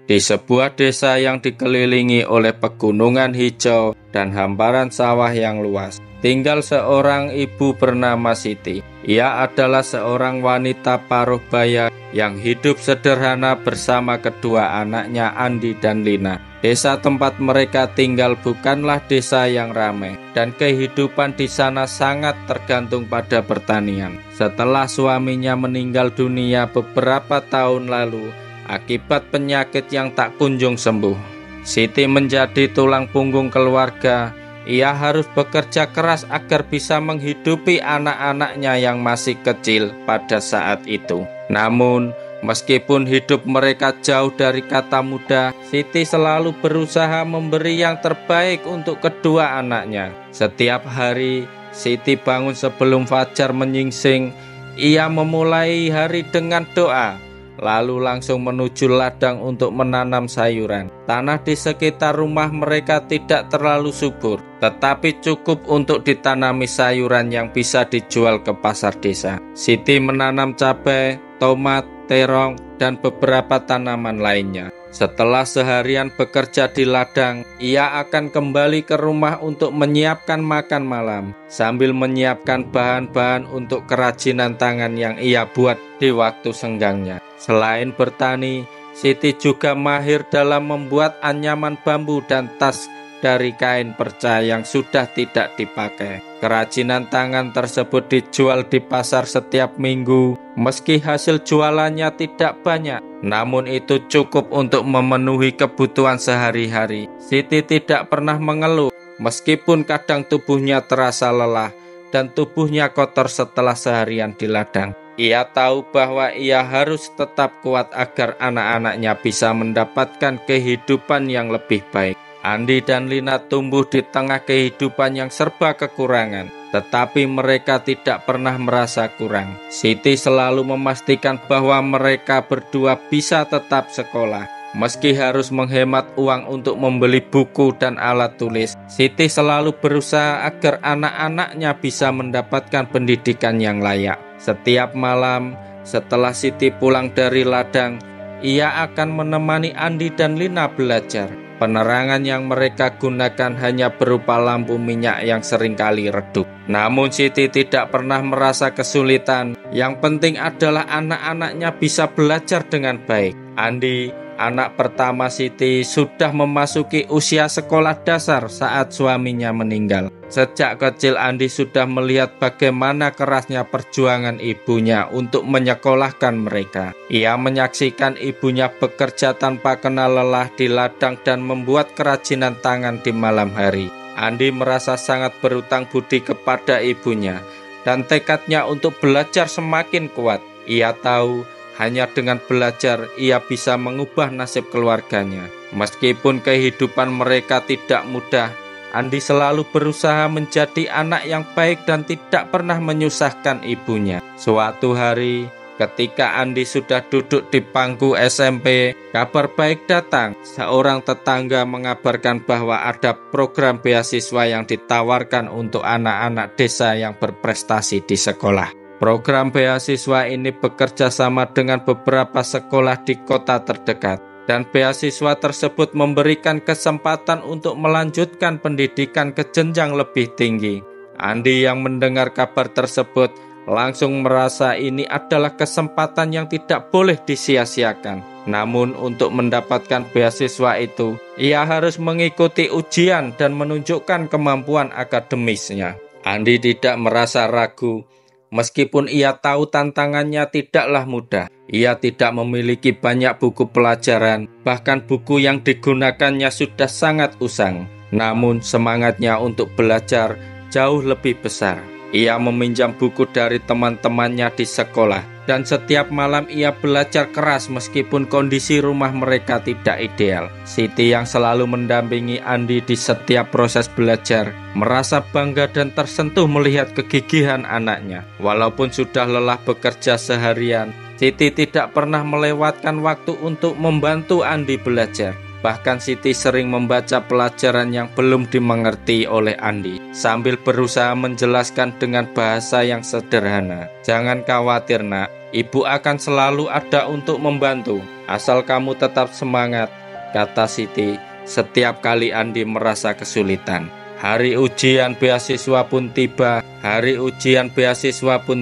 Di sebuah desa yang dikelilingi oleh pegunungan hijau dan hamparan sawah yang luas, tinggal seorang ibu bernama Siti. Ia adalah seorang wanita paruh baya yang hidup sederhana bersama kedua anaknya Andi dan Lina. Desa tempat mereka tinggal bukanlah desa yang ramai, dan kehidupan di sana sangat tergantung pada pertanian. Setelah suaminya meninggal dunia beberapa tahun lalu, akibat penyakit yang tak kunjung sembuh, Siti menjadi tulang punggung keluarga. Ia harus bekerja keras agar bisa menghidupi anak-anaknya yang masih kecil pada saat itu. Namun, meskipun hidup mereka jauh dari kata mudah, Siti selalu berusaha memberi yang terbaik untuk kedua anaknya. Setiap hari, Siti bangun sebelum fajar menyingsing. Ia memulai hari dengan doa, lalu langsung menuju ladang untuk menanam sayuran. Tanah di sekitar rumah mereka tidak terlalu subur, tetapi cukup untuk ditanami sayuran yang bisa dijual ke pasar desa. Siti menanam cabai, tomat, terong, dan beberapa tanaman lainnya. Setelah seharian bekerja di ladang, ia akan kembali ke rumah untuk menyiapkan makan malam, sambil menyiapkan bahan-bahan untuk kerajinan tangan yang ia buat di waktu senggangnya. Selain bertani, Siti juga mahir dalam membuat anyaman bambu dan tas dari kain perca yang sudah tidak dipakai. Kerajinan tangan tersebut dijual di pasar setiap minggu. Meski hasil jualannya tidak banyak, namun itu cukup untuk memenuhi kebutuhan sehari-hari. Siti tidak pernah mengeluh, meskipun kadang tubuhnya terasa lelah dan tubuhnya kotor setelah seharian di ladang. Ia tahu bahwa ia harus tetap kuat agar anak-anaknya bisa mendapatkan kehidupan yang lebih baik. Andi dan Lina tumbuh di tengah kehidupan yang serba kekurangan, tetapi mereka tidak pernah merasa kurang. Siti selalu memastikan bahwa mereka berdua bisa tetap sekolah. Meski harus menghemat uang untuk membeli buku dan alat tulis, Siti selalu berusaha agar anak-anaknya bisa mendapatkan pendidikan yang layak. Setiap malam, setelah Siti pulang dari ladang, ia akan menemani Andi dan Lina belajar. Penerangan yang mereka gunakan hanya berupa lampu minyak yang seringkali redup. Namun Siti tidak pernah merasa kesulitan. Yang penting adalah anak-anaknya bisa belajar dengan baik. Andi, anak pertama Siti, sudah memasuki usia sekolah dasar saat suaminya meninggal. Sejak kecil Andi sudah melihat bagaimana kerasnya perjuangan ibunya untuk menyekolahkan mereka. Ia menyaksikan ibunya bekerja tanpa kenal lelah di ladang dan membuat kerajinan tangan di malam hari. Andi merasa sangat berutang budi kepada ibunya, dan tekadnya untuk belajar semakin kuat. Ia tahu hanya dengan belajar ia bisa mengubah nasib keluarganya. Meskipun kehidupan mereka tidak mudah, Andi selalu berusaha menjadi anak yang baik dan tidak pernah menyusahkan ibunya. Suatu hari, ketika Andi sudah duduk di bangku SMP, kabar baik datang. Seorang tetangga mengabarkan bahwa ada program beasiswa yang ditawarkan untuk anak-anak desa yang berprestasi di sekolah. Program beasiswa ini bekerja sama dengan beberapa sekolah di kota terdekat, dan beasiswa tersebut memberikan kesempatan untuk melanjutkan pendidikan ke jenjang lebih tinggi. Andi yang mendengar kabar tersebut langsung merasa ini adalah kesempatan yang tidak boleh disia-siakan. Namun untuk mendapatkan beasiswa itu, ia harus mengikuti ujian dan menunjukkan kemampuan akademisnya. Andi tidak merasa ragu. Meskipun ia tahu tantangannya tidaklah mudah, ia tidak memiliki banyak buku pelajaran, bahkan buku yang digunakannya sudah sangat usang. Namun semangatnya untuk belajar jauh lebih besar. Ia meminjam buku dari teman-temannya di sekolah, dan setiap malam ia belajar keras meskipun kondisi rumah mereka tidak ideal. Siti yang selalu mendampingi Andi di setiap proses belajar merasa bangga dan tersentuh melihat kegigihan anaknya. Walaupun sudah lelah bekerja seharian, Siti tidak pernah melewatkan waktu untuk membantu Andi belajar. Bahkan Siti sering membaca pelajaran yang belum dimengerti oleh Andi, sambil berusaha menjelaskan dengan bahasa yang sederhana. "Jangan khawatir nak, ibu akan selalu ada untuk membantu, asal kamu tetap semangat," kata Siti setiap kali Andi merasa kesulitan. Hari ujian beasiswa pun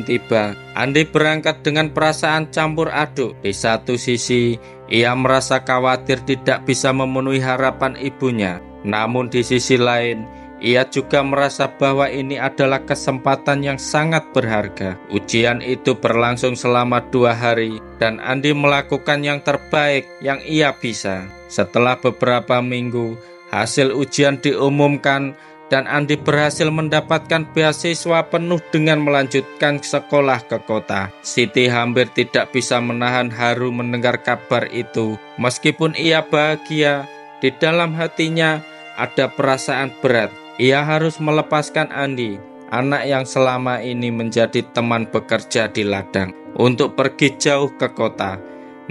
tiba. Andi berangkat dengan perasaan campur aduk. Di satu sisi, ia merasa khawatir tidak bisa memenuhi harapan ibunya. Namun di sisi lain, ia juga merasa bahwa ini adalah kesempatan yang sangat berharga. Ujian itu berlangsung selama 2 hari dan Andi melakukan yang terbaik yang ia bisa. Setelah beberapa minggu, hasil ujian diumumkan dan Andi berhasil mendapatkan beasiswa penuh dengan melanjutkan sekolah ke kota. Siti hampir tidak bisa menahan haru mendengar kabar itu. Meskipun ia bahagia, di dalam hatinya ada perasaan berat. Ia harus melepaskan Andi, anak yang selama ini menjadi teman bekerja di ladang, untuk pergi jauh ke kota.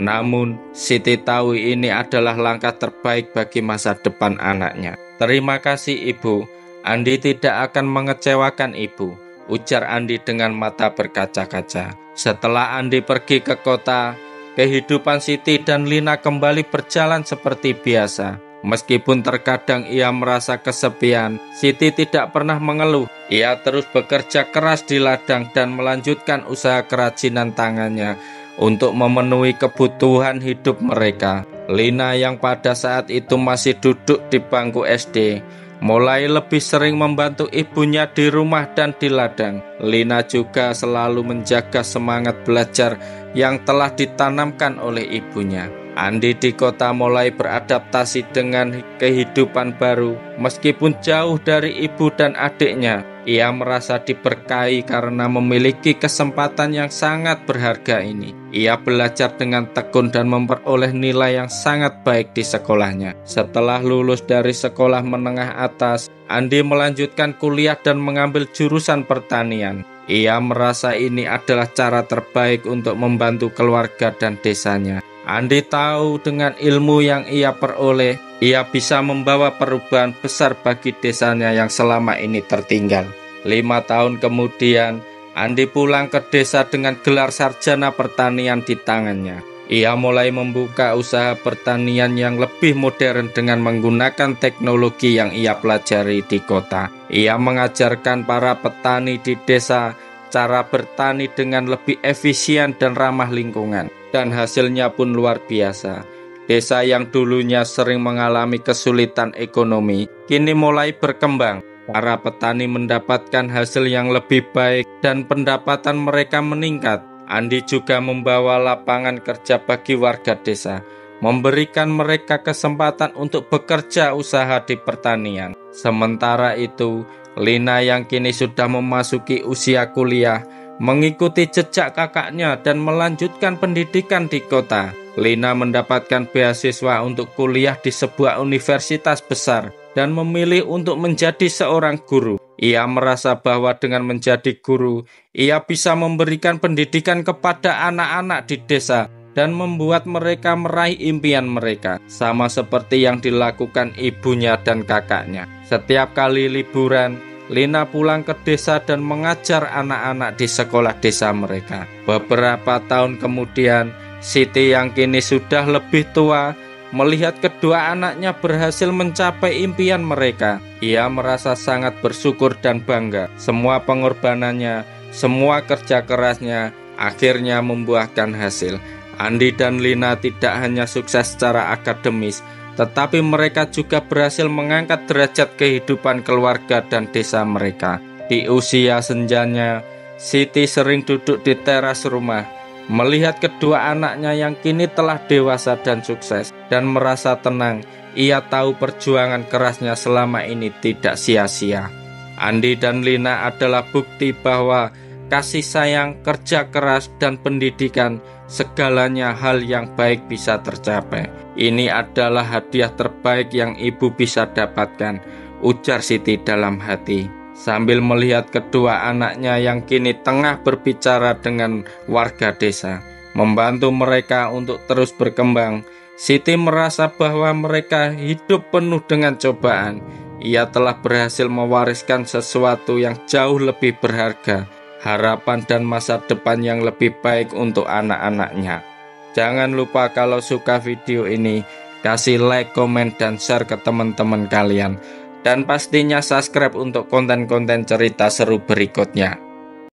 Namun, Siti tahu ini adalah langkah terbaik bagi masa depan anaknya. "Terima kasih ibu, Andi tidak akan mengecewakan ibu," ujar Andi dengan mata berkaca-kaca. Setelah Andi pergi ke kota, kehidupan Siti dan Lina kembali berjalan seperti biasa. Meskipun terkadang ia merasa kesepian, Siti tidak pernah mengeluh. Ia terus bekerja keras di ladang dan melanjutkan usaha kerajinan tangannya untuk memenuhi kebutuhan hidup mereka. Lina yang pada saat itu masih duduk di bangku SD, mulai lebih sering membantu ibunya di rumah dan di ladang. Lina juga selalu menjaga semangat belajar yang telah ditanamkan oleh ibunya. Andi di kota mulai beradaptasi dengan kehidupan baru. Meskipun jauh dari ibu dan adiknya, ia merasa diberkahi karena memiliki kesempatan yang sangat berharga ini. Ia belajar dengan tekun dan memperoleh nilai yang sangat baik di sekolahnya. Setelah lulus dari sekolah menengah atas, Andi melanjutkan kuliah dan mengambil jurusan pertanian. Ia merasa ini adalah cara terbaik untuk membantu keluarga dan desanya. Andi tahu dengan ilmu yang ia peroleh, ia bisa membawa perubahan besar bagi desanya yang selama ini tertinggal. 5 tahun kemudian, Andi pulang ke desa dengan gelar sarjana pertanian di tangannya. Ia mulai membuka usaha pertanian yang lebih modern dengan menggunakan teknologi yang ia pelajari di kota. Ia mengajarkan para petani di desa cara bertani dengan lebih efisien dan ramah lingkungan. Dan hasilnya pun luar biasa. Desa yang dulunya sering mengalami kesulitan ekonomi, kini mulai berkembang. Para petani mendapatkan hasil yang lebih baik dan pendapatan mereka meningkat. Andi juga membawa lapangan kerja bagi warga desa, memberikan mereka kesempatan untuk bekerja usaha di pertanian. Sementara itu, Lina yang kini sudah memasuki usia kuliah, mengikuti jejak kakaknya dan melanjutkan pendidikan di kota. Lina mendapatkan beasiswa untuk kuliah di sebuah universitas besar dan memilih untuk menjadi seorang guru. Ia merasa bahwa dengan menjadi guru, ia bisa memberikan pendidikan kepada anak-anak di desa dan membuat mereka meraih impian mereka, sama seperti yang dilakukan ibunya dan kakaknya. Setiap kali liburan, Lina pulang ke desa dan mengajar anak-anak di sekolah desa mereka. Beberapa tahun kemudian, Siti yang kini sudah lebih tua, melihat kedua anaknya berhasil mencapai impian mereka. Ia merasa sangat bersyukur dan bangga. Semua pengorbanannya, semua kerja kerasnya, akhirnya membuahkan hasil. Andi dan Lina tidak hanya sukses secara akademis, tetapi mereka juga berhasil mengangkat derajat kehidupan keluarga dan desa mereka. Di usia senjanya, Siti sering duduk di teras rumah, melihat kedua anaknya yang kini telah dewasa dan sukses, dan merasa tenang. Ia tahu perjuangan kerasnya selama ini tidak sia-sia. Andi dan Lina adalah bukti bahwa kasih sayang, kerja keras, dan pendidikan, segalanya hal yang baik bisa tercapai. Ini adalah hadiah terbaik yang ibu bisa dapatkan, ujar Siti dalam hati. Sambil melihat kedua anaknya yang kini tengah berbicara dengan warga desa, membantu mereka untuk terus berkembang, Siti merasa bahwa mereka hidup penuh dengan cobaan. Ia telah berhasil mewariskan sesuatu yang jauh lebih berharga, harapan dan masa depan yang lebih baik untuk anak-anaknya. Jangan lupa kalau suka video ini, kasih like, komen, dan share ke teman-teman kalian. Dan pastinya subscribe untuk konten-konten cerita seru berikutnya.